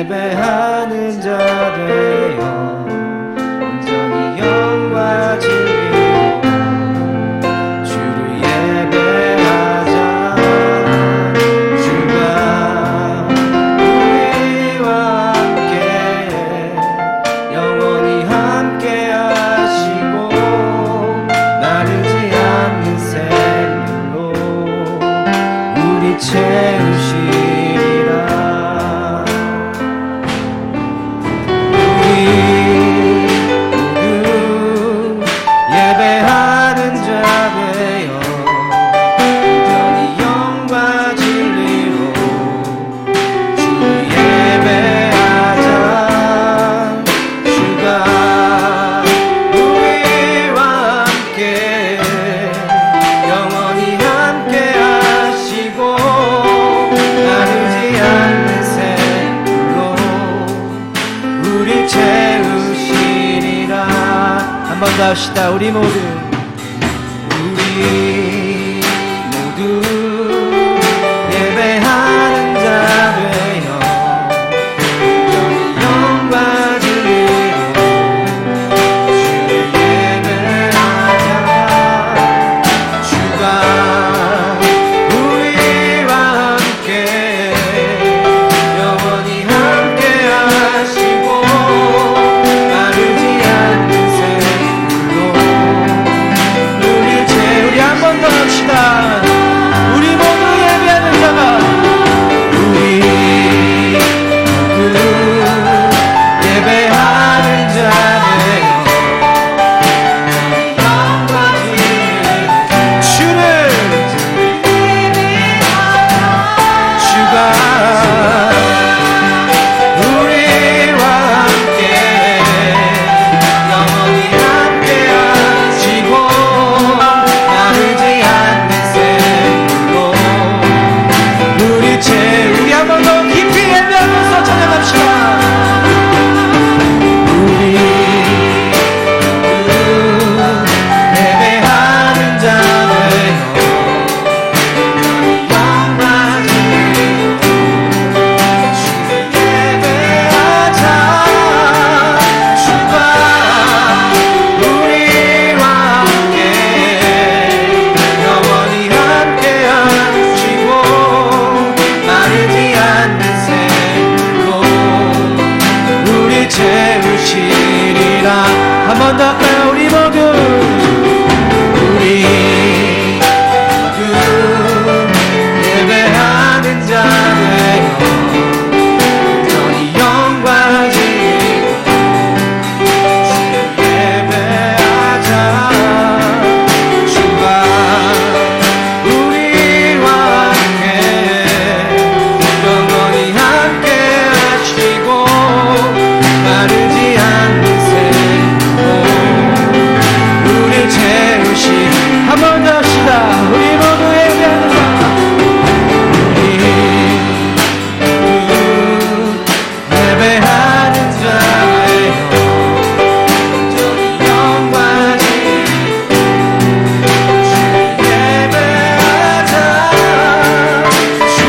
예배하는 자 되어 온전히 영과 진리로 주를 예배하자. 주가 우리와 함께 영원히 함께 하시고 마르지 않는 샘물로 우리 채우시리라. 우리 모두 예배하는 자 되어 온전히 영과 진리로 주를 예배하자. 주가 우리와 함께 영원히 함께 하시고 마르지 않는 샘물로 우리 채우시리라. 한 번 더 합시다. 우리 모두 예배하는 자 되어 온전히 영과 진리로 주를 예배하자. 주가 우리와 함께 영원히 함께 하시고 마르지 않는 샘물로 우리 우리 한 번 더 합시다. 우리 모두 예배하는 자가 우리 모두 예배하는 자 되어 영과 진리로 주를 주가 우리와 함께 영원히 함께 하시고 마르지 않는 샘물로 우리 채우리. 한 번 더 깊이 예배하면서 찬양합시다. 우리 예배하는 자 되어 영과 진리로 주를 예배하자. 주가 우리와 함께 영원히 함께 하시고 마르지 않는 샘물로 우리 채우시리라. 한 번 더 할까요? 우리 모두 예배하는 자 되어 온전히 영과 진리로 주를 예배하자. 주가 우리와 함께 영원히 함께 하시고 마르지 않는 샘물로 우리 채우시. 한 번 더 합시다. 우리 모두 예배하는 자. 우리 예배하는 자 되어 온전히 영과 진리로 주를 예배하자. 주가 우리와 함께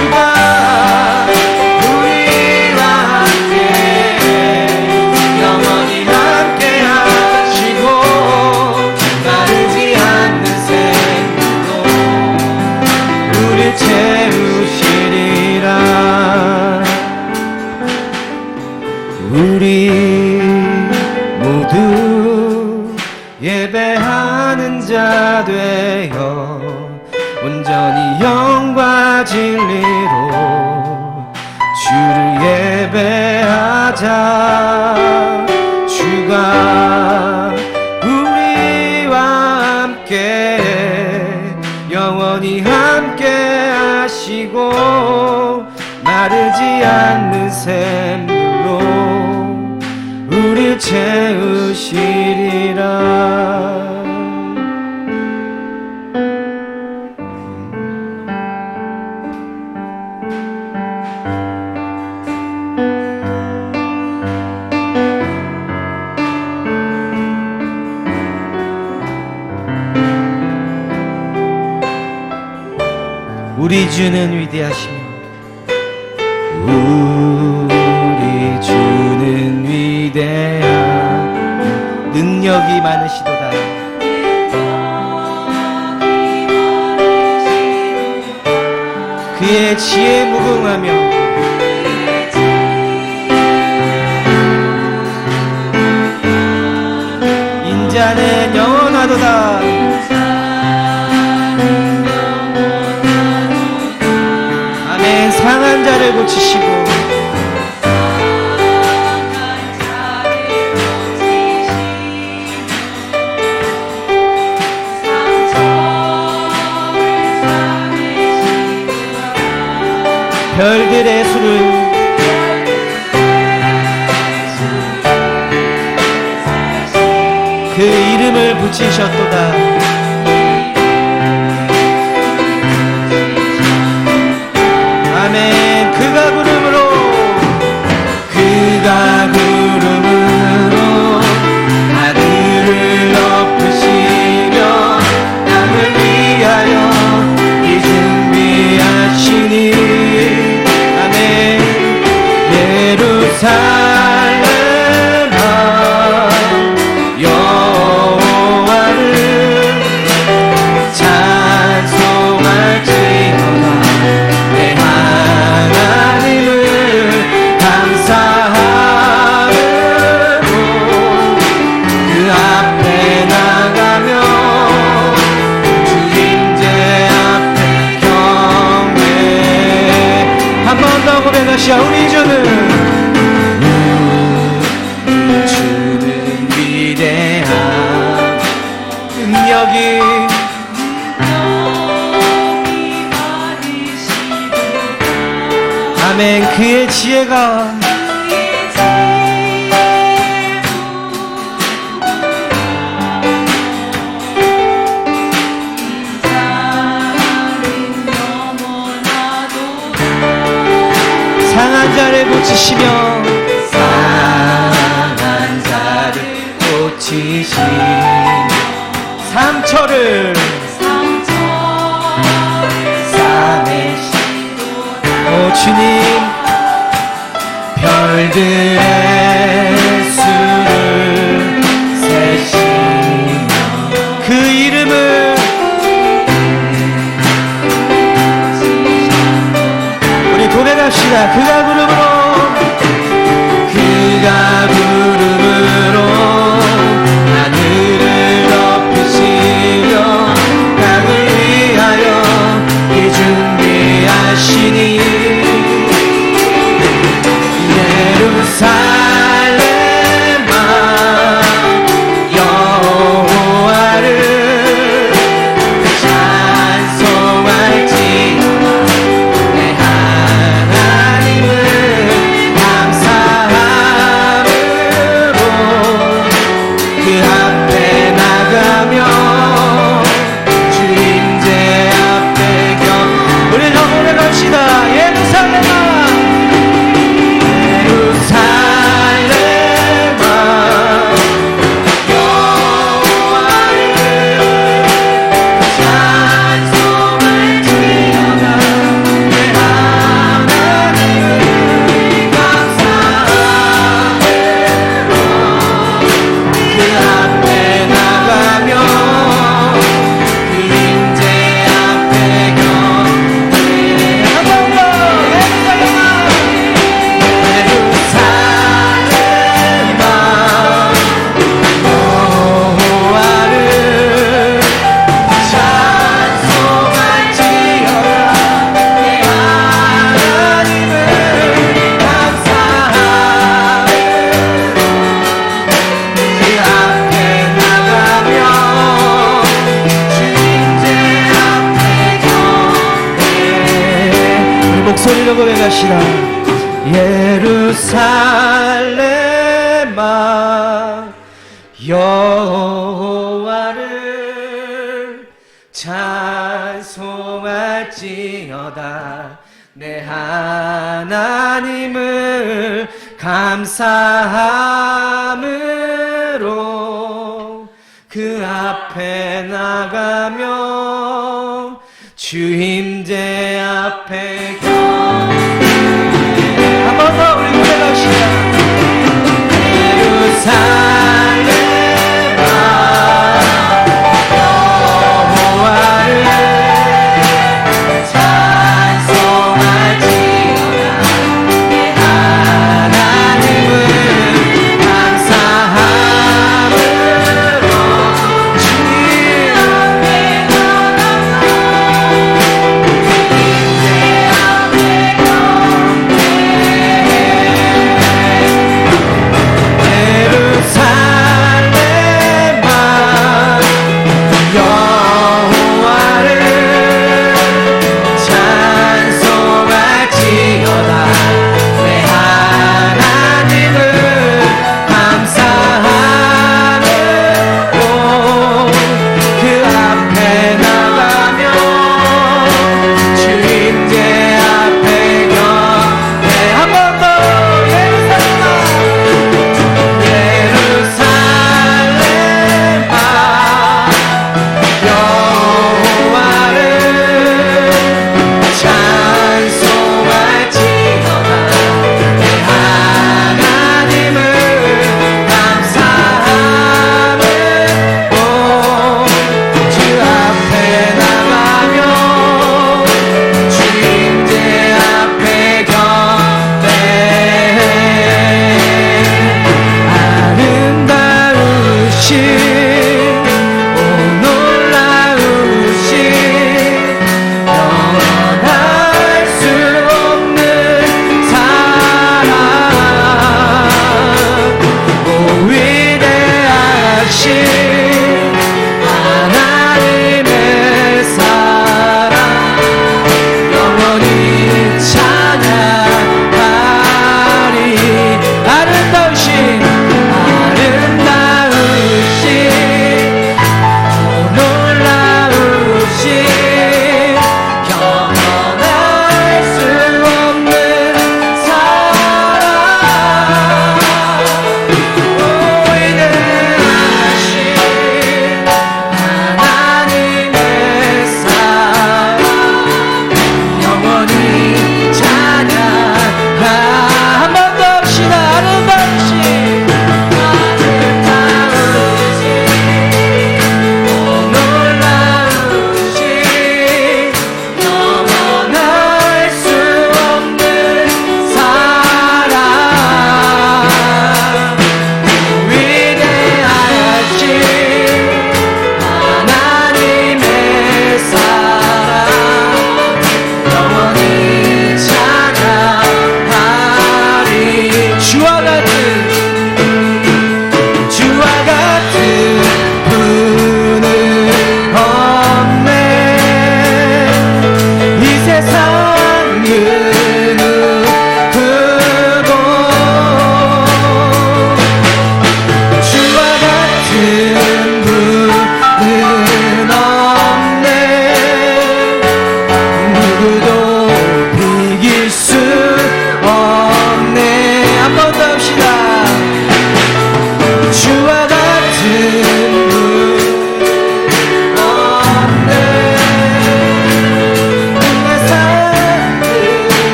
영원히 함께 하시고 마르지 않는 샘물로 우리 채우시리라. 우리 모두 예배하는 자 되어 온전히 영과 진리로 주를 예배하자. 주가 우리와 함께 영원히 함께 하시고 마르지 않는 샘물로 우리 채우시리라. 우리 주는 위대하시며 우리 많으시도다. 그의 지혜 무궁하며 인자는 영원하도다. 아멘. 상한 자를 고치시고 별들의 수를 그 이름을 붙이셨도다. 아멘. 그가 구름으로 하늘을 덮으시며 땅을 위하여 이 준비하시니 아멘. 예루살렘아 우리 주는 위대한 능력이 아멘. 그의 지혜가 상한 자를 고치시며 상한 자를 고치시며 상처를 싸매시고 주님 별들의 수를 세시며 그 이름을 우리 고백합시다. 그가 구름으로 하늘을 덮으시며 땅을 위하여 이 준비하시니 예루살렘아 여호와를 찬송할지어다. 내 하나님을 그 앞에 나가며 주임제 앞에 우리 노래 갑시다. 예루살렘아 목소리로 고백하시라. 예루살렘아 여호와를 찬송할지어다. 내 하나님을 감사함으로 그 앞에 나가며 주임제 앞에 한 번 더 우리 고백합시다. 예루살렘아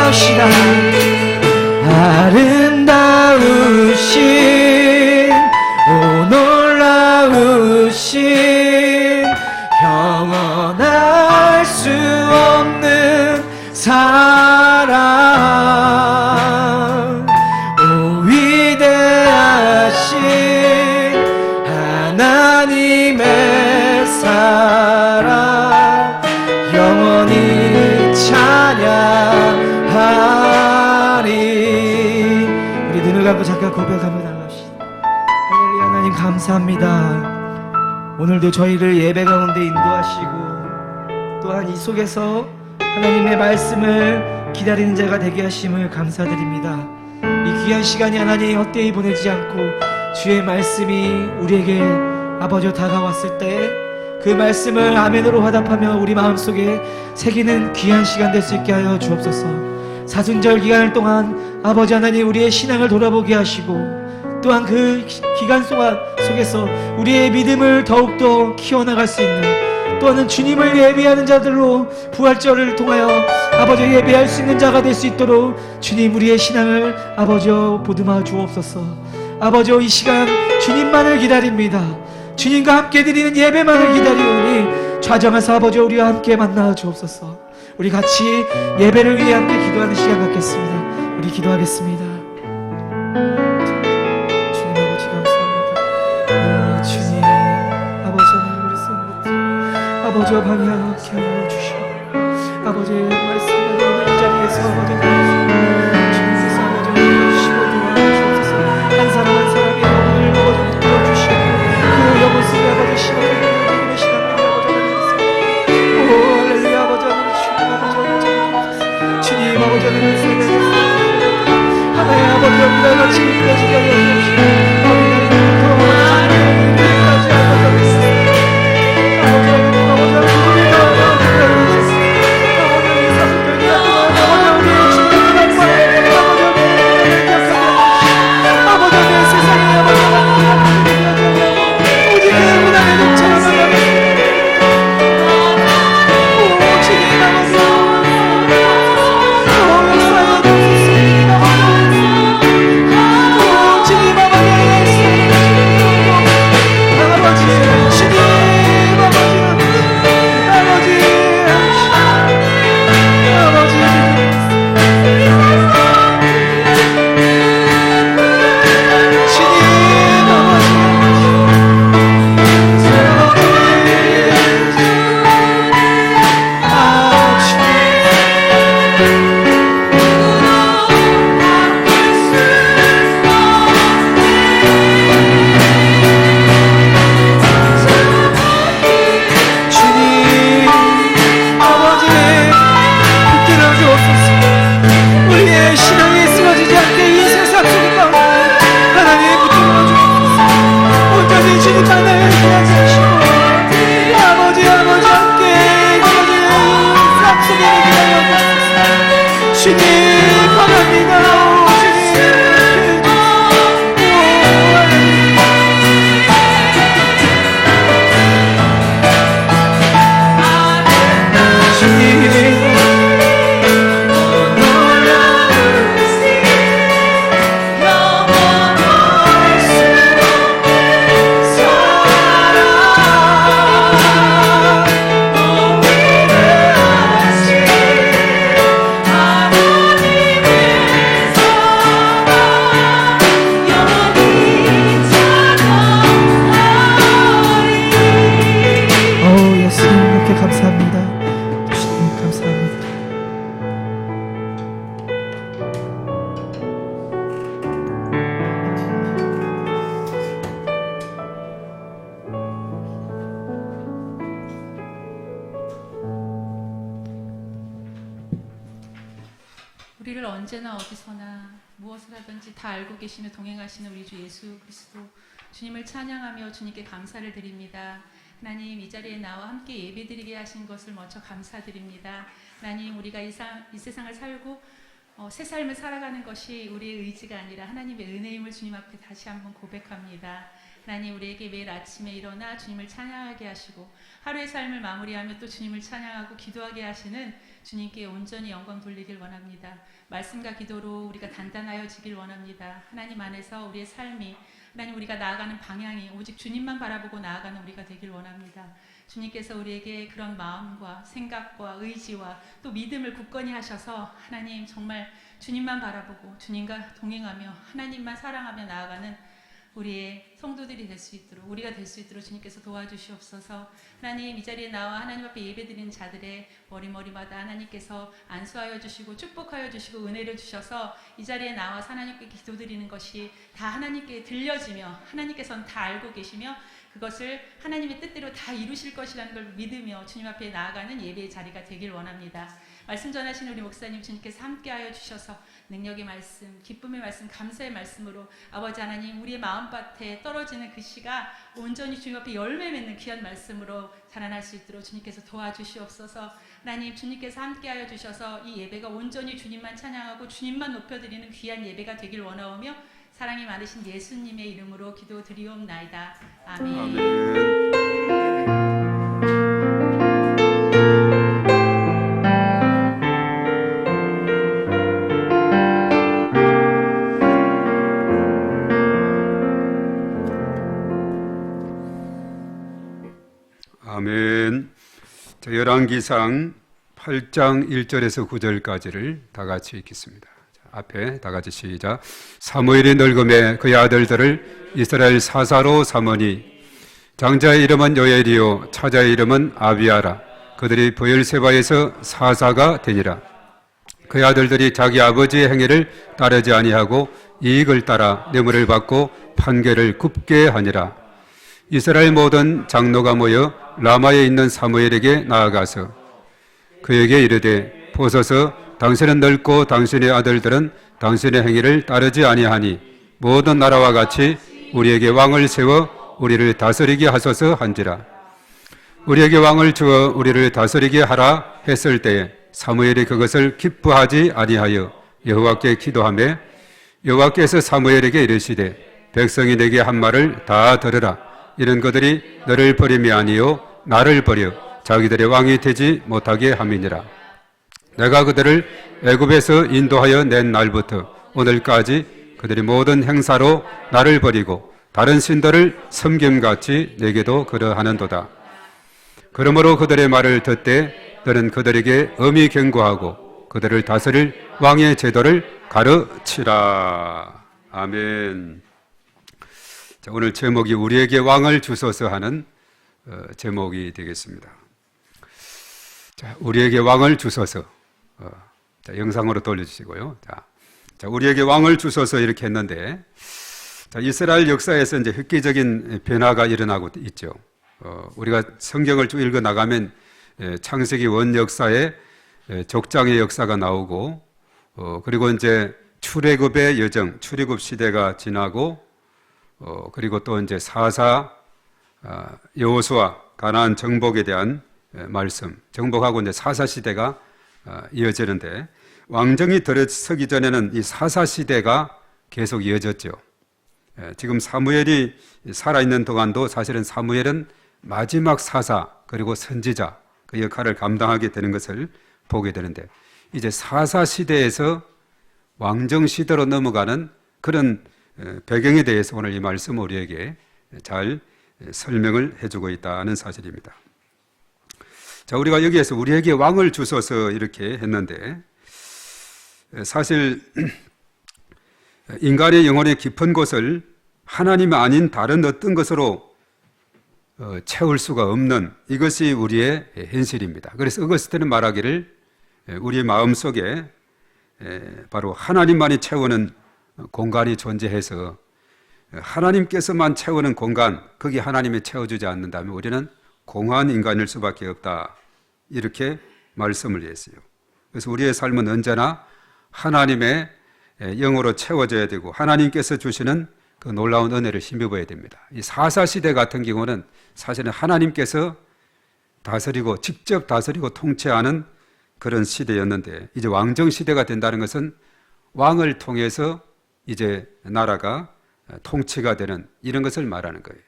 찬양합시다. 아름다우신 오 놀라우신 영원할 수 없는 사랑 오 위대하신 하나님의 사랑 영원히 찬양하리. 우리 눈을 감고 잠깐 고백하며 나갑시다. 할렐루야. 하나님 감사합니다. 오늘도 저희를 예배 가운데 인도하시고 또한 이 속에서 하나님의 말씀을 기다리는 자가 되게 하심을 감사드립니다. 이 귀한 시간이 하나님 헛되이 보내지 않고 주의 말씀이 우리에게 아버지 다가왔을 때 그 말씀을 아멘으로 화답하며 우리 마음속에 새기는 귀한 시간 될 수 있게 하여 주옵소서. 사순절 기간을 동안 아버지 하나님 우리의 신앙을 돌아보게 하시고 또한 그 기간 동안 속에서 우리의 믿음을 더욱더 키워나갈 수 있는 또한 주님을 예배하는 자들로 부활절을 통하여 아버지 예배할 수 있는 자가 될 수 있도록 주님 우리의 신앙을 아버지 보듬어 주옵소서. 아버지 이 시간 주님만을 기다립니다. 주님과 함께 드리는 예배만을 기다리오니 좌정하사 아버지 우리와 함께 만나 주옵소서. 우리 같이 예배를 위해 함께 기도하는 시간 갖겠습니다. 우리 기도하겠습니다. 주님 아버지 감사합니다. 주님 아버지 하나님 우리 손으로 아버지와 방해하게 하여 주시고 아버지의 말씀을 오늘 이 자리에서 아버지 주님께서 아버지 주시고 도와주옵소서. 한 사람 한 사람이 영혼을 아버지 도와주시고 그 영혼 속에 아버지 심어주는 믿음의 신앙을 아버지 오 할렐루야. 아버지 하나님 주님 아버지 주님 아버지 하나님 하나의 아버지 우리가 같이 믿어지게 하여 주옵시고 우리를 언제나 어디서나 무엇을 하든지 다 알고 계시며 동행하시는 우리 주 예수 그리스도 주님을 찬양하며 주님께 감사를 드립니다. 하나님 이 자리에 나와 함께 예배드리게 하신 것을 먼저 감사드립니다. 하나님 우리가 이 세상을 살고 새 삶을 살아가는 것이 우리의 의지가 아니라 하나님의 은혜임을 주님 앞에 다시 한번 고백합니다. 하나님 우리에게 매일 아침에 일어나 주님을 찬양하게 하시고 하루의 삶을 마무리하며 또 주님을 찬양하고 기도하게 하시는 주님께 온전히 영광 돌리길 원합니다. 말씀과 기도로 우리가 단단하여지길 원합니다. 하나님 안에서 우리의 삶이, 하나님 우리가 나아가는 방향이 오직 주님만 바라보고 나아가는 우리가 되길 원합니다. 주님께서 우리에게 그런 마음과 생각과 의지와 또 믿음을 굳건히 하셔서 하나님 정말 주님만 바라보고 주님과 동행하며 하나님만 사랑하며 나아가는 우리의 성도들이 될 수 있도록, 우리가 될 수 있도록 주님께서 도와주시옵소서. 하나님, 이 자리에 나와 하나님 앞에 예배드리는 자들의 머리마다 하나님께서 안수하여 주시고 축복하여 주시고 은혜를 주셔서 이 자리에 나와 하나님께 기도드리는 것이 다 하나님께 들려지며 하나님께서는 다 알고 계시며 그것을 하나님의 뜻대로 다 이루실 것이라는 걸 믿으며 주님 앞에 나아가는 예배의 자리가 되길 원합니다. 말씀 전하시는 우리 목사님 주님께서 함께하여 주셔서 능력의 말씀, 기쁨의 말씀, 감사의 말씀으로 아버지 하나님 우리의 마음밭에 떨어지는 그 씨가 온전히 주님 앞에 열매 맺는 귀한 말씀으로 자라날 수 있도록 주님께서 도와주시옵소서. 하나님 주님께서 함께하여 주셔서 이 예배가 온전히 주님만 찬양하고 주님만 높여드리는 귀한 예배가 되길 원하오며 사랑이 많으신 예수님의 이름으로 기도드리옵나이다. 아멘. 아멘. 아멘. 열왕기상 8장 1절에서 9절까지를 다 같이 읽겠습니다. 앞에 다 같이 시작. 사무엘이 늙음에 그의 아들들을 이스라엘 사사로 삼으니 장자의 이름은 요엘이요 차자의 이름은 아비아라. 그들이 브엘세바에서 사사가 되니라. 그의 아들들이 자기 아버지의 행위를 따르지 아니하고 이익을 따라 뇌물을 받고 판결을 굽게 하니라. 이스라엘 모든 장로가 모여 라마에 있는 사무엘에게 나아가서 그에게 이르되 보소서 당신은 늙고 당신의 아들들은 당신의 행위를 따르지 아니하니 모든 나라와 같이 우리에게 왕을 세워 우리를 다스리게 하소서 한지라. 우리에게 왕을 주어 우리를 다스리게 하라 했을 때에 사무엘이 그것을 기뻐하지 아니하여 여호와께 기도하며 여호와께서 사무엘에게 이르시되 백성이 내게 한 말을 다 들으라. 이는 그들이 너를 버림이 아니요 나를 버려 자기들의 왕이 되지 못하게 함이니라. 내가 그들을 애굽에서 인도하여 낸 날부터 오늘까지 그들이 모든 행사로 나를 버리고 다른 신들을 섬김같이 내게도 그러하는도다. 그러므로 그들의 말을 듣되 너는 그들에게 엄히 경고하고 그들을 다스릴 왕의 제도를 가르치라. 아멘. 자, 오늘 제목이 우리에게 왕을 주소서 하는 제목이 되겠습니다. 자, 우리에게 왕을 주소서. 자, 영상으로 돌려주시고요. 자, 우리에게 왕을 주소서 이렇게 했는데, 자, 이스라엘 역사에서 이제 획기적인 변화가 일어나고 있죠. 우리가 성경을 쭉 읽어 나가면 창세기 원 역사에 족장의 역사가 나오고, 그리고 이제 출애굽의 여정, 출애굽 시대가 지나고, 그리고 또 이제 사사 여호수아 가나안 정복에 대한 말씀, 정복하고 이제 사사 시대가 이어지는데 왕정이 들어서기 전에는 이 사사 시대가 계속 이어졌죠. 지금 사무엘이 살아있는 동안도 사실은 사무엘은 마지막 사사 그리고 선지자 그 역할을 감당하게 되는 것을 보게 되는데 이제 사사 시대에서 왕정 시대로 넘어가는 그런 배경에 대해서 오늘 이 말씀 우리에게 잘 설명을 해주고 있다는 사실입니다. 자, 우리가 여기에서 우리에게 왕을 주소서 이렇게 했는데 사실 인간의 영혼의 깊은 곳을 하나님 아닌 다른 어떤 것으로 채울 수가 없는 이것이 우리의 현실입니다. 그래서 어거스틴은 말하기를 우리의 마음속에 바로 하나님만이 채우는 공간이 존재해서 하나님께서만 채우는 공간, 거기 하나님이 채워주지 않는다면 우리는 공허한 인간일 수밖에 없다. 이렇게 말씀을 했어요. 그래서 우리의 삶은 언제나 하나님의 영으로 채워져야 되고 하나님께서 주시는 그 놀라운 은혜를 힘입어야 됩니다. 이 사사시대 같은 경우는 사실은 하나님께서 다스리고 직접 다스리고 통치하는 그런 시대였는데 이제 왕정시대가 된다는 것은 왕을 통해서 이제 나라가 통치가 되는 이런 것을 말하는 거예요.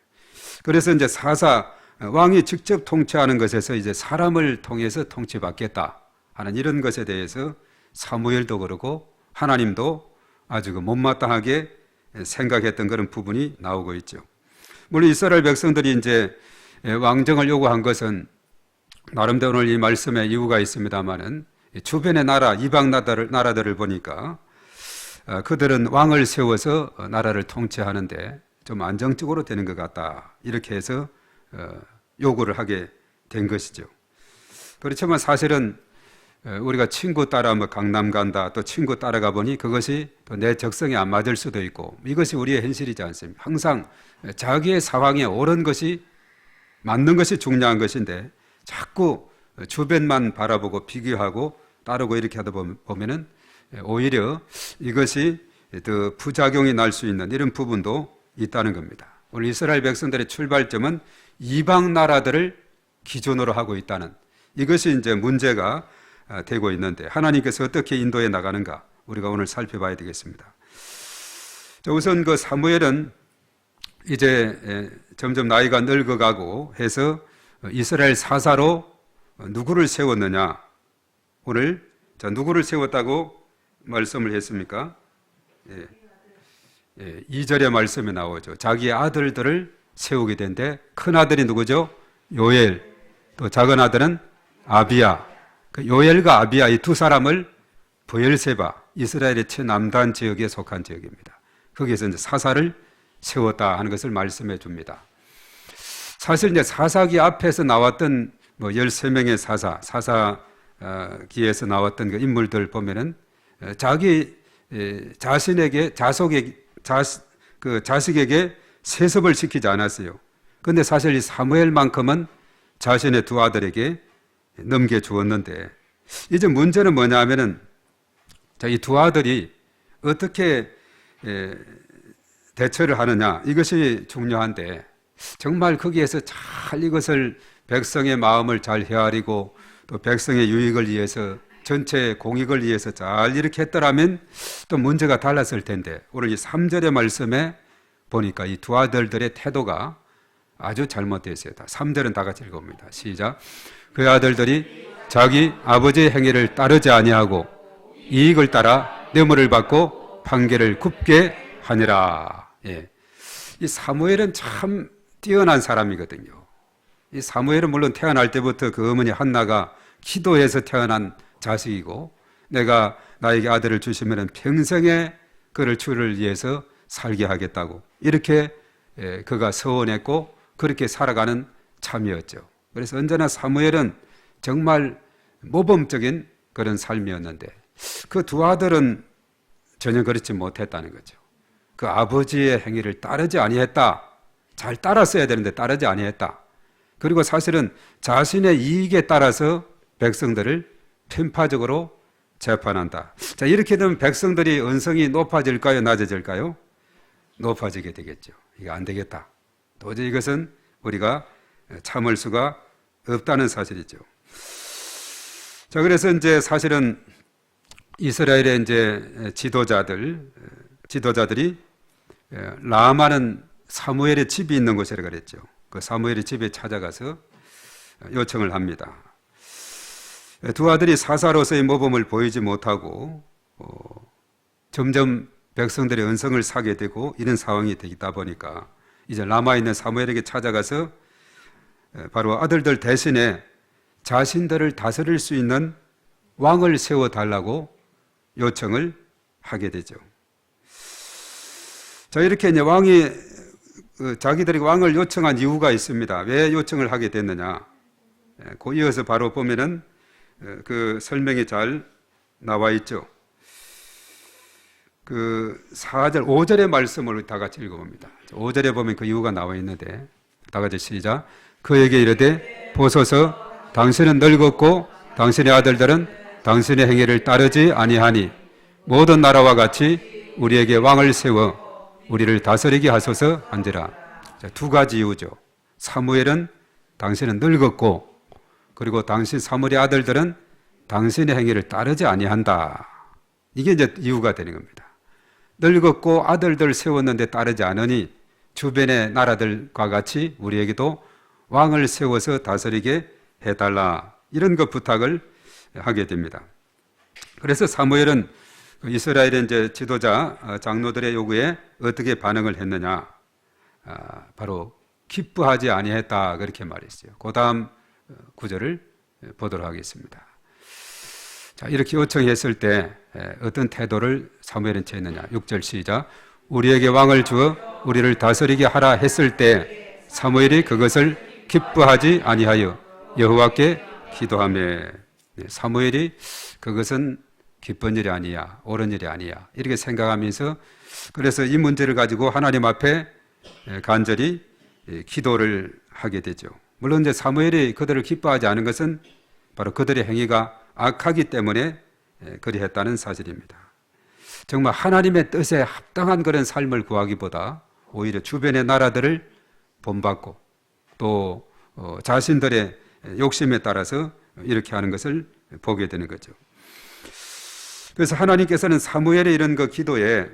그래서 이제 사사 왕이 직접 통치하는 것에서 이제 사람을 통해서 통치받겠다 하는 이런 것에 대해서 사무엘도 그러고 하나님도 아주 못마땅하게 생각했던 그런 부분이 나오고 있죠. 물론 이스라엘 백성들이 이제 왕정을 요구한 것은 나름대로 오늘 이 말씀에 이유가 있습니다만은 주변의 나라, 이방 나라들을 보니까 그들은 왕을 세워서 나라를 통치하는데 좀 안정적으로 되는 것 같다. 이렇게 해서 요구를 하게 된 것이죠. 그렇지만 사실은 우리가 친구 따라 강남 간다, 또 친구 따라가 보니 그것이 또 내 적성에 안 맞을 수도 있고, 이것이 우리의 현실이지 않습니까? 항상 자기의 상황에 옳은 것이 맞는 것이 중요한 것인데 자꾸 주변만 바라보고 비교하고 따르고 이렇게 하다 보면은 오히려 이것이 더 부작용이 날 수 있는 이런 부분도 있다는 겁니다. 오늘 이스라엘 백성들의 출발점은 이방 나라들을 기준으로 하고 있다는, 이것이 이제 문제가 되고 있는데 하나님께서 어떻게 인도해 나가는가 우리가 오늘 살펴봐야 되겠습니다. 우선 그 사무엘은 이제 점점 나이가 늙어가고 해서 이스라엘 사사로 누구를 세웠느냐, 오늘 누구를 세웠다고 말씀을 했습니까? 2절의 말씀에 나오죠. 자기의 아들들을 세우게 된데 큰 아들이 누구죠? 요엘, 또 작은 아들은 아비야. 그 요엘과 아비야 이 두 사람을 브엘세바, 이스라엘의 최남단 지역에 속한 지역입니다. 거기에서 이제 사사를 세웠다 하는 것을 말씀해 줍니다. 사실 이제 사사기 앞에서 나왔던 13명의 사사기에서 나왔던 그 인물들 보면은 자기 자신에게 자식에게 세습을 시키지 않았어요. 그런데 사실 이 사무엘만큼은 자신의 두 아들에게 넘겨주었는데, 이제 문제는 뭐냐 하면은 이 두 아들이 어떻게 대처를 하느냐, 이것이 중요한데 정말 거기에서 잘 이것을 백성의 마음을 잘 헤아리고 또 백성의 유익을 위해서, 전체 공익을 위해서 잘 이렇게 했더라면 또 문제가 달랐을 텐데, 오늘 이 3절의 말씀에 보니까 이 두 아들들의 태도가 아주 잘못되어 있다. 3절은 다 같이 읽어봅니다. 시작. 그 아들들이 자기 아버지의 행위를 따르지 아니하고 이익을 따라 뇌물을 받고 판결을 굽게 하니라. 예. 이 사무엘은 참 뛰어난 사람이거든요. 이 사무엘은 물론 태어날 때부터 그 어머니 한나가 기도해서 태어난 자식이고, 내가 나에게 아들을 주시면 평생에 그를 주를 위해서 살게 하겠다고 이렇게 그가 서원했고 그렇게 살아가는 참이었죠. 그래서 언제나 사무엘은 정말 모범적인 그런 삶이었는데 그 두 아들은 전혀 그렇지 못했다는 거죠. 그 아버지의 행위를 따르지 아니했다. 잘 따랐어야 되는데 따르지 아니했다. 그리고 사실은 자신의 이익에 따라서 백성들을 편파적으로 재판한다. 자, 이렇게 되면 백성들이 언성이 높아질까요? 낮아질까요? 높아지게 되겠죠. 이거 안 되겠다. 도저히 이것은 우리가 참을 수가 없다는 사실이죠. 자, 그래서 이제 사실은 이스라엘의 이제 지도자들이 라마는 사무엘의 집이 있는 곳이라 그랬죠. 그 사무엘의 집에 찾아가서 요청을 합니다. 두 아들이 사사로서의 모범을 보이지 못하고 점점 백성들의 언성을 사게 되고 이런 상황이 되다 보니까 이제 라마에 있는 사무엘에게 찾아가서 바로 아들들 대신에 자신들을 다스릴 수 있는 왕을 세워달라고 요청을 하게 되죠. 자, 이렇게 이제 왕이 자기들이 왕을 요청한 이유가 있습니다. 왜 요청을 하게 됐느냐? 그 이어서 바로 보면은 그 설명이 잘 나와 있죠. 그 4절, 5절의 말씀을 다 같이 읽어봅니다. 5절에 보면 그 이유가 나와 있는데 다 같이 시작. 그에게 이르되 보소서 당신은 늙었고 당신의 아들들은 당신의 행위를 따르지 아니하니 모든 나라와 같이 우리에게 왕을 세워 우리를 다스리게 하소서 한지라. 자, 두 가지 이유죠. 사무엘은 당신은 늙었고 그리고 당신 사무엘의 아들들은 당신의 행위를 따르지 아니한다. 이게 이제 이유가 되는 겁니다. 늙었고 아들들 세웠는데 따르지 않으니 주변의 나라들과 같이 우리에게도 왕을 세워서 다스리게 해달라. 이런 그 부탁을 하게 됩니다. 그래서 사무엘은 이스라엘의 이제 지도자 장로들의 요구에 어떻게 반응을 했느냐? 바로 기뻐하지 아니했다 그렇게 말했어요. 그다음 구절을 보도록 하겠습니다. 자, 이렇게 요청했을 때 어떤 태도를 사무엘은 취했느냐? 6절 시작. 우리에게 왕을 주어 우리를 다스리게 하라 했을 때 사무엘이 그것을 기뻐하지 아니하여 여호와께 기도하며. 사무엘이 그것은 기쁜 일이 아니야, 옳은 일이 아니야 이렇게 생각하면서 그래서 이 문제를 가지고 하나님 앞에 간절히 기도를 하게 되죠. 물론 이제 사무엘이 그들을 기뻐하지 않은 것은 바로 그들의 행위가 악하기 때문에 그리했다는 사실입니다. 정말 하나님의 뜻에 합당한 그런 삶을 구하기보다 오히려 주변의 나라들을 본받고 또 자신들의 욕심에 따라서 이렇게 하는 것을 보게 되는 거죠. 그래서 하나님께서는 사무엘의 이런 그 기도에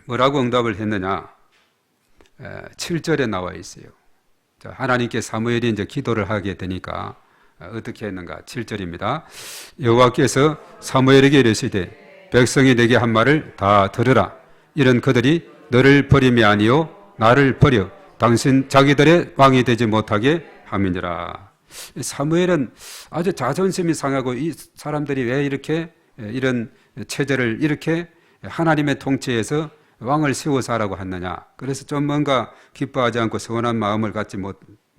뭐라고 응답을 했느냐? 7절에 나와 있어요. 자, 하나님께 사무엘이 이제 기도를 하게 되니까 어떻게 했는가? 7절입니다. 여호와께서 사무엘에게 이르시되 백성이 내게 한 말을 다 들으라. 이런 그들이 너를 버림이 아니요 나를 버려 당신 자기들의 왕이 되지 못하게 함이니라. 사무엘은 아주 자존심이 상하고 이 사람들이 왜 이렇게 이런 체제를 이렇게 하나님의 통치에서 왕을 세워서 하라고 했느냐. 그래서 좀 뭔가 기뻐하지 않고 서운한 마음을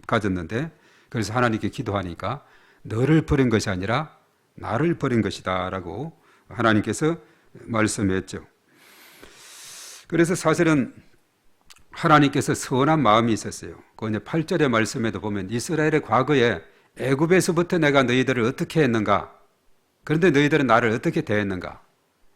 가졌는데 그래서 하나님께 기도하니까 너를 버린 것이 아니라 나를 버린 것이다 라고 하나님께서 말씀했죠. 그래서 사실은 하나님께서 서운한 마음이 있었어요. 그 이제 8절의 말씀에도 보면 이스라엘의 과거에 애굽에서부터 내가 너희들을 어떻게 했는가? 그런데 너희들은 나를 어떻게 대했는가?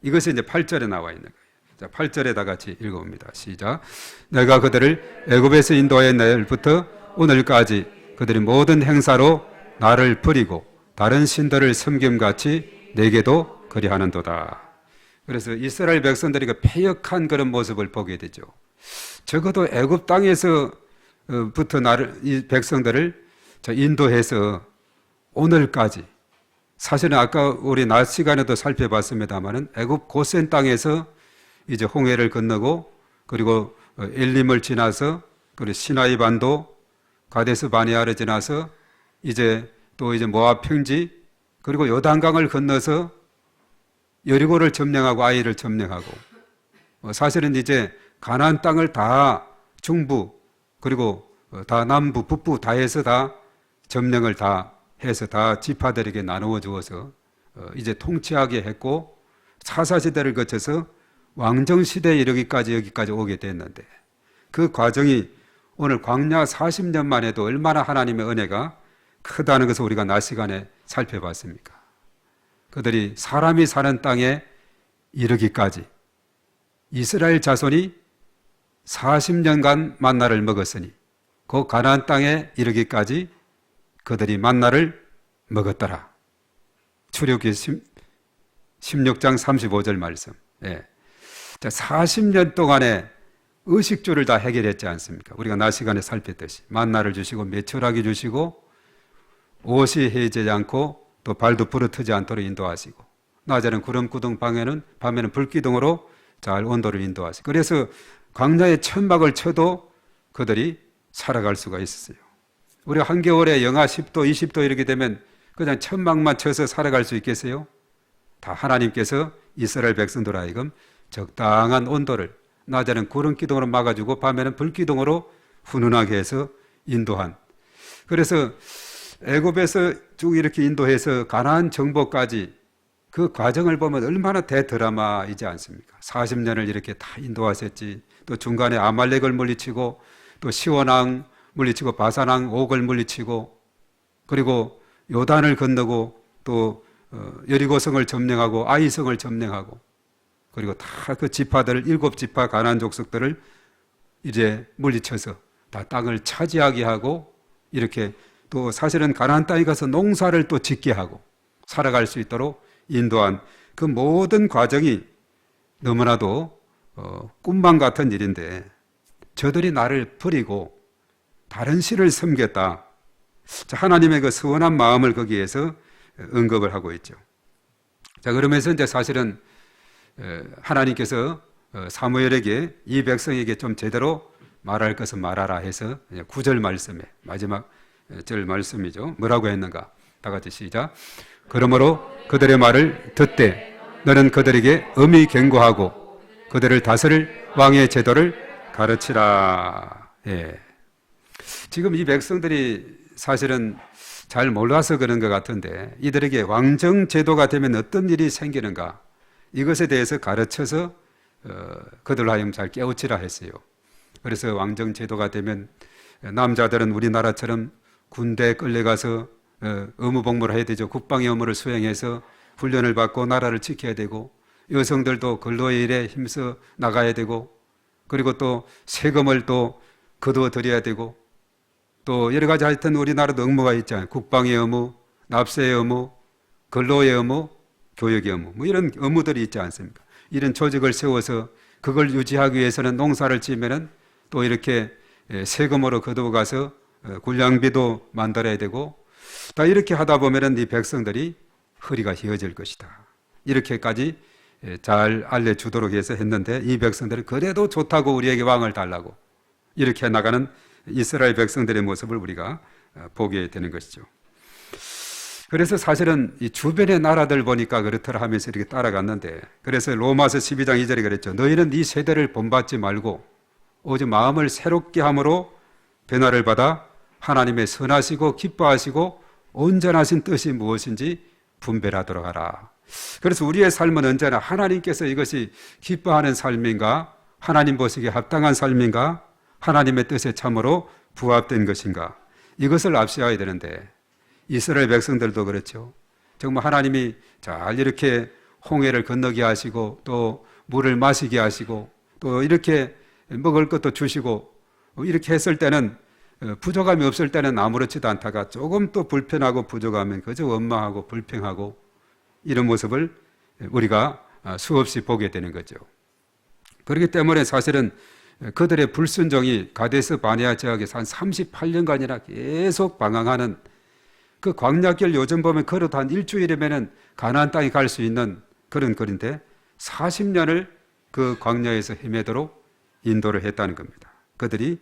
이것이 이제 8절에 나와 있는 거예요. 자, 8절에 다 같이 읽어봅니다. 시작. 내가 그들을 애굽에서 인도한 날부터 오늘까지 그들이 모든 행사로 나를 버리고 다른 신들을 섬김같이 내게도 그리하는도다. 그래서 이스라엘 백성들이 그 패역한 그런 모습을 보게 되죠. 적어도 애굽 땅에서부터 이 백성들을 인도해서 오늘까지 사실은 아까 우리 낮 시간에도 살펴봤습니다만은 애굽 고센 땅에서 이제 홍해를 건너고 그리고 엘림을 지나서 그리고 시나이 반도 가데스 바네아를 지나서 이제 또 이제 모압 평지 그리고 요단강을 건너서 여리고를 점령하고 아이를 점령하고 사실은 이제 가나안 땅을 다 중부 그리고 다 남부 북부 다 해서 다 점령을 다 해서 다 지파들에게 나누어 주어서 이제 통치하게 했고 사사시대를 거쳐서 왕정시대에 이르기까지 여기까지 오게 됐는데 그 과정이 오늘 광야 40년 만에도 얼마나 하나님의 은혜가 크다는 것을 우리가 낮 시간에 살펴봤습니까? 그들이 사람이 사는 땅에 이르기까지 이스라엘 자손이 40년간 만나를 먹었으니 그 가나안 땅에 이르기까지 그들이 만나를 먹었더라. 출애굽기 16장 35절 말씀. 예. 자, 40년 동안에 의식주를 다 해결했지 않습니까? 우리가 낮 시간에 살폈듯이 만나를 주시고 매철하게 주시고 옷이 해지지 않고 또 발도 부러뜨지 않도록 인도하시고 낮에는 구름기둥 밤에는 불기둥으로 잘 온도를 인도하시고 그래서 광야에 천막을 쳐도 그들이 살아갈 수가 있었어요. 우리가 한겨울에 영하 10도 20도 이렇게 되면 그냥 천막만 쳐서 살아갈 수 있겠어요? 다 하나님께서 이스라엘 백성들 하여금 적당한 온도를 낮에는 구름기둥으로 막아주고 밤에는 불기둥으로 훈훈하게 해서 인도한. 그래서 애굽에서 쭉 이렇게 인도해서 가나안 정복까지 그 과정을 보면 얼마나 대드라마이지 않습니까? 40년을 이렇게 다 인도하셨지. 또 중간에 아말렉을 물리치고 또 시원왕 물리치고 바산왕 옥을 물리치고 그리고 요단을 건너고 또 여리고성을 점령하고 아이성을 점령하고 그리고 다 그 지파들 7지파 가나안 족속들을 이제 물리쳐서 다 땅을 차지하게 하고 이렇게 또 사실은 가나안 땅에 가서 농사를 또 짓게 하고 살아갈 수 있도록 인도한 그 모든 과정이 너무나도 꿈만 같은 일인데 저들이 나를 버리고 다른 신을 섬겼다. 하나님의 그 서운한 마음을 거기에서 언급을 하고 있죠. 자, 그러면서 이제 사실은 하나님께서 사무엘에게 이 백성에게 좀 제대로 말할 것은 말하라 해서 9절 말씀에 마지막 절 말씀이죠. 뭐라고 했는가? 다 같이 시작. 그러므로 그들의 말을 듣되 너는 그들에게 엄히 경고하고 그들을 다스릴 왕의 제도를 가르치라. 예. 지금 이 백성들이 사실은 잘 몰라서 그런 것 같은데 이들에게 왕정 제도가 되면 어떤 일이 생기는가 이것에 대해서 가르쳐서 그들로 하여금 잘 깨우치라 했어요. 그래서 왕정 제도가 되면 남자들은 우리나라처럼 군대에 끌려가서 의무복무를 해야 되죠. 국방의 의무를 수행해서 훈련을 받고 나라를 지켜야 되고 여성들도 근로의 일에 힘써 나가야 되고 그리고 또 세금을 또 거두어 드려야 되고 또 여러 가지 하여튼 우리나라도 의무가 있잖아요. 국방의 의무, 납세의 의무, 근로의 의무, 교육의 의무 뭐 이런 의무들이 있지 않습니까? 이런 조직을 세워서 그걸 유지하기 위해서는 농사를 지으면은 또 이렇게 세금으로 거두어가서 군량비도 만들어야 되고 다 이렇게 하다 보면은 이 백성들이 허리가 휘어질 것이다. 이렇게까지 잘 알려주도록 해서 했는데 이 백성들은 그래도 좋다고 우리에게 왕을 달라고 이렇게 나가는 이스라엘 백성들의 모습을 우리가 보게 되는 것이죠. 그래서 사실은 이 주변의 나라들 보니까 그렇더라 하면서 이렇게 따라갔는데 그래서 로마서 12장 2절에 그랬죠. 너희는 이 세대를 본받지 말고 오직 마음을 새롭게 함으로 변화를 받아 하나님의 선하시고 기뻐하시고 온전하신 뜻이 무엇인지 분별하도록 하라. 그래서 우리의 삶은 언제나 하나님께서 이것이 기뻐하는 삶인가 하나님 보시기에 합당한 삶인가 하나님의 뜻에 참으로 부합된 것인가 이것을 압시해야 되는데 이스라엘 백성들도 그렇죠. 정말 하나님이 잘 이렇게 홍해를 건너게 하시고 또 물을 마시게 하시고 또 이렇게 먹을 것도 주시고 이렇게 했을 때는 부족함이 없을 때는 아무렇지도 않다가 조금 또 불편하고 부족하면 그저 원망하고 불평하고 이런 모습을 우리가 수없이 보게 되는 거죠. 그렇기 때문에 사실은 그들의 불순종이 가데스 바네아 지역에서 한 38년간이나 계속 방황하는 그 광야길 요즘 보면 걸어도 한 일주일이면은 가나안 땅에 갈 수 있는 그런 거리인데 40년을 그 광야에서 헤매도록 인도를 했다는 겁니다. 그들이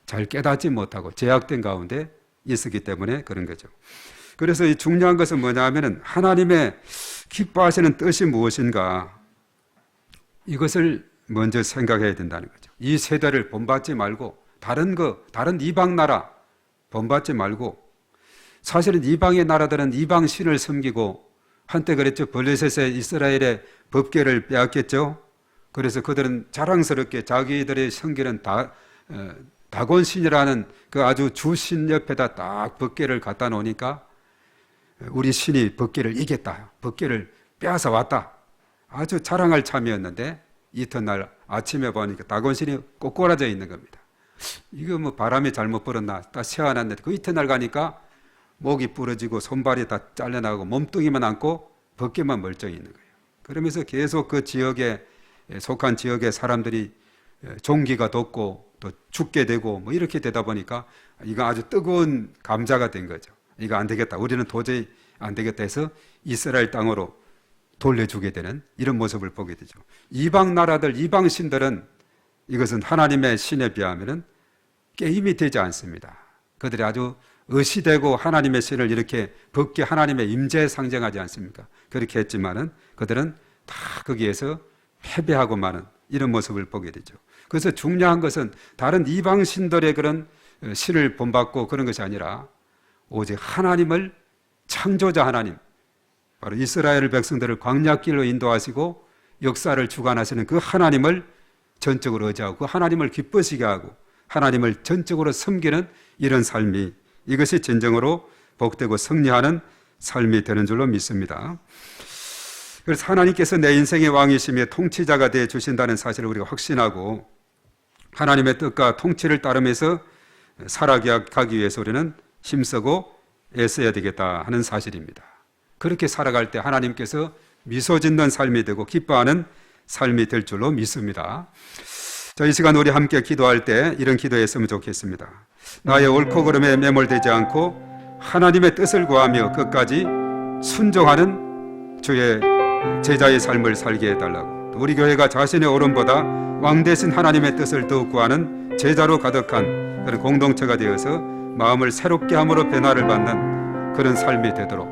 잘 깨닫지 못하고 제약된 가운데 있었기 때문에 그런 거죠. 그래서 이 중요한 것은 뭐냐 하면은 하나님의 기뻐하시는 뜻이 무엇인가 이것을 먼저 생각해야 된다는 거죠. 이 세대를 본받지 말고 다른 이방 나라 본받지 말고 사실은 이방의 나라들은 이방 신을 섬기고 한때 그랬죠. 블레셋의 이스라엘의 법궤를 빼앗겼죠. 그래서 그들은 자랑스럽게 자기들의 성기는 다곤 신이라는 그 아주 주신 옆에다 딱 법궤를 갖다 놓으니까 우리 신이 법궤를 이겼다. 법궤를 빼앗아 왔다. 아주 자랑할 참이었는데 이튿날 아침에 보니까 다곤신이 꼬꾸라져 있는 겁니다. 이거 뭐 바람이 잘못 불었나 딱 세워놨는데 그 이튿날 가니까 목이 부러지고 손발이 다 잘려나가고 몸뚱이만 안고 벗개만 멀쩡히 있는 거예요. 그러면서 계속 그 지역에 속한 지역의 사람들이 종기가 돋고 또 죽게 되고 뭐 이렇게 되다 보니까 이거 아주 뜨거운 감자가 된 거죠. 이거 안 되겠다. 우리는 도저히 안 되겠다 해서 이스라엘 땅으로 돌려주게 되는 이런 모습을 보게 되죠. 이방 나라들, 이방 신들은 이것은 하나님의 신에 비하면 게임이 되지 않습니다. 그들이 아주 의시되고 하나님의 신을 이렇게 벗게 하나님의 임재에 상징하지 않습니까? 그렇게 했지만은 그들은 다 거기에서 패배하고 마는 이런 모습을 보게 되죠. 그래서 중요한 것은 다른 이방 신들의 그런 신을 본받고 그런 것이 아니라 오직 하나님을 창조자 하나님, 바로 이스라엘 백성들을 광야길로 인도하시고 역사를 주관하시는 그 하나님을 전적으로 의지하고 그 하나님을 기쁘시게 하고 하나님을 전적으로 섬기는 이런 삶이 이것이 진정으로 복되고 승리하는 삶이 되는 줄로 믿습니다. 그래서 하나님께서 내 인생의 왕이시며 통치자가 되어 주신다는 사실을 우리가 확신하고 하나님의 뜻과 통치를 따르면서 살아가기 위해서 우리는 힘쓰고 애써야 되겠다 하는 사실입니다. 그렇게 살아갈 때 하나님께서 미소 짓는 삶이 되고 기뻐하는 삶이 될 줄로 믿습니다. 자, 이 시간 우리 함께 기도할 때 이런 기도했으면 좋겠습니다. 나의 옳고 그름에 매몰되지 않고 하나님의 뜻을 구하며 끝까지 순종하는 주의 제자의 삶을 살게 해달라고, 또 우리 교회가 자신의 옳음보다 왕 대신 하나님의 뜻을 더욱 구하는 제자로 가득한 그런 공동체가 되어서 마음을 새롭게 함으로 변화를 받는 그런 삶이 되도록,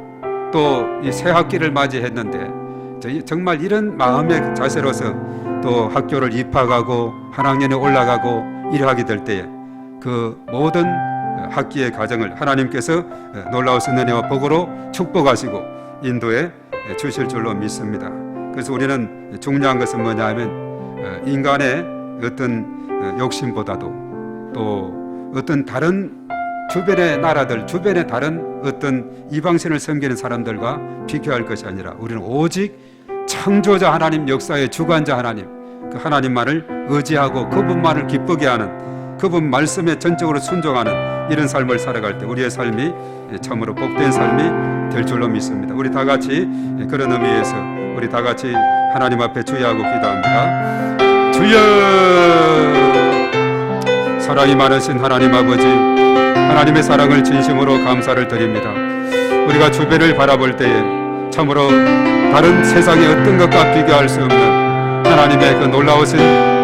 또 이 새 학기를 맞이했는데 정말 이런 마음의 자세로서 또 학교를 입학하고 한 학년에 올라가고 일하게 될 때에 그 모든 학기의 과정을 하나님께서 놀라우신 은혜와 복으로 축복하시고 인도해 주실 줄로 믿습니다. 그래서 우리는 중요한 것은 뭐냐 하면 인간의 어떤 욕심보다도 또 어떤 다른 주변의 나라들, 주변의 다른 어떤 이방신을 섬기는 사람들과 비교할 것이 아니라 우리는 오직 창조자 하나님, 역사의 주관자 하나님, 그 하나님만을 의지하고 그분만을 기쁘게 하는, 그분 말씀에 전적으로 순종하는 이런 삶을 살아갈 때 우리의 삶이 참으로 복된 삶이 될 줄로 믿습니다. 우리 다 같이 그런 의미에서 우리 다 같이 하나님 앞에 주의하고 기도합니다. 주여, 사랑이 많으신 하나님 아버지, 하나님의 사랑을 진심으로 감사를 드립니다. 우리가 주변을 바라볼 때에 참으로 다른 세상의 어떤 것과 비교할 수 없는 하나님의 그 놀라우신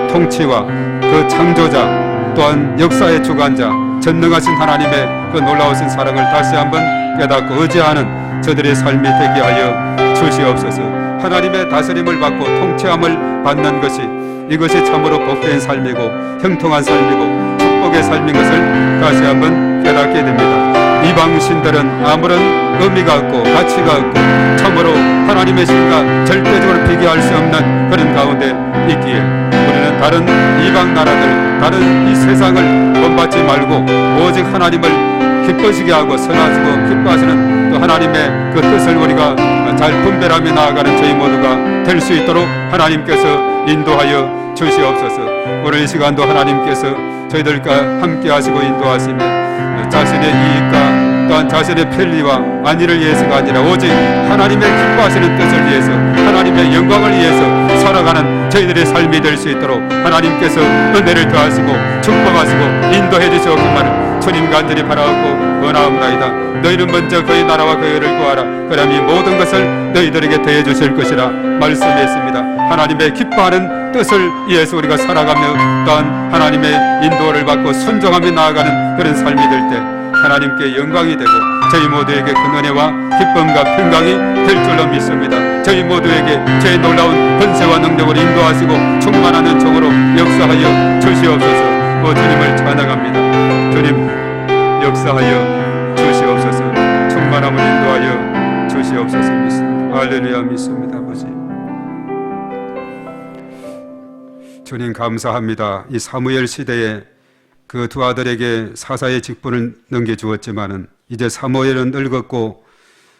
통치와 그 창조자, 또한 역사의 주관자, 전능하신 하나님의 그 놀라우신 사랑을 다시 한번 깨닫고 의지하는 저들의 삶이 되게 하여 주시옵소서. 하나님의 다스림을 받고 통치함을 받는 것이, 이것이 참으로 복된 삶이고 형통한 삶이고 축복의 삶인 것을 다시 한번 깨닫게 됩니다. 이방 신들은 아무런 의미가 없고 가치가 없고 참으로 하나님의 신과 절대적으로 비교할 수 없는 그런 가운데 있기에 우리는 다른 이방 나라들, 다른 이 세상을 본받지 말고 오직 하나님을 기뻐지게 하고 선하시고 기뻐하시는 또 하나님의 그 뜻을 우리가 잘 분별하며 나아가는 저희 모두가 될 수 있도록 하나님께서 인도하여 주시옵소서. 오늘 이 시간도 하나님께서 저희들과 함께 하시고 인도하시며 자신의 이익과 또한 자신의 편리와 안위를 위해서가 아니라 오직 하나님의 기뻐하시는 뜻을 위해서, 하나님의 영광을 위해서 살아가는 저희들의 삶이 될 수 있도록 하나님께서 은혜를 더하시고 축복하시고 인도해 주시옵기만을 주님 간절히 바라옵고 원하옵나이다. 너희는 먼저 그의 나라와 그의 의를 구하라. 그럼 이 모든 것을 너희들에게 더해 주실 것이라 말씀했습니다. 하나님의 기뻐하는 뜻을 위해서 우리가 살아가며 또한 하나님의 인도를 받고 순종하며 나아가는 그런 삶이 될 때 하나님께 영광이 되고 저희 모두에게 큰 은혜와 기쁨과 평강이 될 줄로 믿습니다. 저희 모두에게 저의 놀라운 권세와 능력으로 인도하시고 충만하는 종으로 역사하여 주시옵소서. 주님을 찬양합니다. 주님 역사하여 주시옵소서. 충만함을 인도하여 주시옵소서. 믿습니다. 할렐루야. 믿습니다. 아버지 주님 감사합니다. 이 사무엘 시대에 그 두 아들에게 사사의 직분을 넘겨주었지만은 이제 사무엘은 늙었고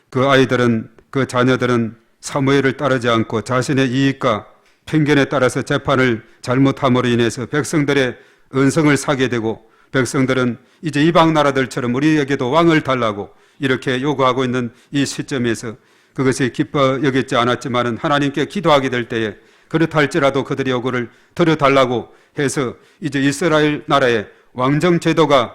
그 아이들은, 그 자녀들은 사무엘을 따르지 않고 자신의 이익과 편견에 따라서 재판을 잘못함으로 인해서 백성들의 은성을 사게 되고 백성들은 이제 이방 나라들처럼 우리에게도 왕을 달라고 이렇게 요구하고 있는 이 시점에서 그것이 기뻐 여겼지 않았지만은 하나님께 기도하게 될 때에 그렇다 할지라도 그들의 요구를 들어달라고 해서 이제 이스라엘 나라의 왕정 제도가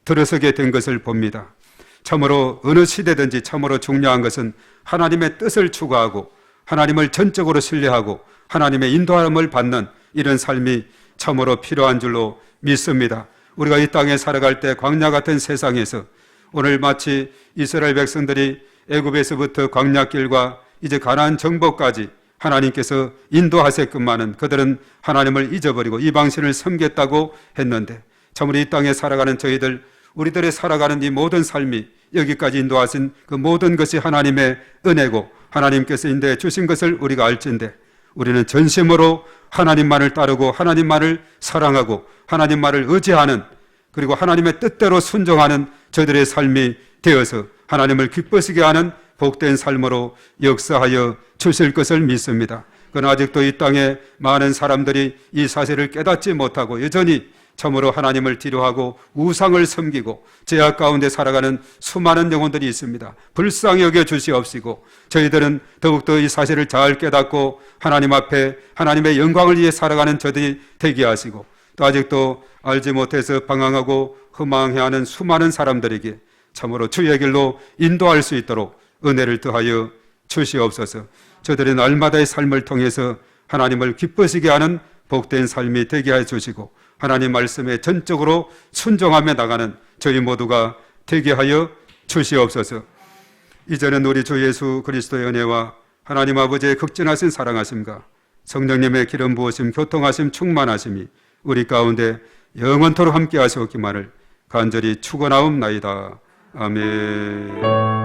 들어서게 된 것을 봅니다. 참으로 어느 시대든지 참으로 중요한 것은 하나님의 뜻을 추구하고 하나님을 전적으로 신뢰하고 하나님의 인도함을 받는 이런 삶이 참으로 필요한 줄로 믿습니다. 우리가 이 땅에 살아갈 때 광야 같은 세상에서 오늘 마치 이스라엘 백성들이 애굽에서부터 광야길과 이제 가나안 정복까지 하나님께서 인도하셨건만은 그들은 하나님을 잊어버리고 이방신을 섬겼다고 했는데 참으로 이 땅에 살아가는 저희들, 우리들의 살아가는 이 모든 삶이 여기까지 인도하신 그 모든 것이 하나님의 은혜고 하나님께서 인도해 주신 것을 우리가 알진대 우리는 전심으로 하나님만을 따르고 하나님만을 사랑하고 하나님만을 의지하는, 그리고 하나님의 뜻대로 순종하는 저희들의 삶이 되어서 하나님을 기쁘시게 하는 복된 삶으로 역사하여 주실 것을 믿습니다. 그러나 아직도 이 땅에 많은 사람들이 이 사실을 깨닫지 못하고 여전히 참으로 하나님을 뒤로하고 우상을 섬기고 죄악 가운데 살아가는 수많은 영혼들이 있습니다. 불쌍히 여겨 주시옵시고 저희들은 더욱더 이 사실을 잘 깨닫고 하나님 앞에 하나님의 영광을 위해 살아가는 저들이 되게 하시고 또 아직도 알지 못해서 방황하고 허망해하는 수많은 사람들에게 참으로 주의 길로 인도할 수 있도록 은혜를 더하여 주시옵소서. 저들의 날마다의 삶을 통해서 하나님을 기쁘시게 하는 복된 삶이 되게 해 주시고 하나님 말씀에 전적으로 순종하며 나가는 저희 모두가 되게 하여 주시옵소서. 이제는 우리 주 예수 그리스도의 은혜와 하나님 아버지의 극진하신 사랑하심과 성령님의 기름 부으심, 교통하심, 충만하심이 우리 가운데 영원토록 함께 하시옵기만을 간절히 축원하옵나이다. 아멘.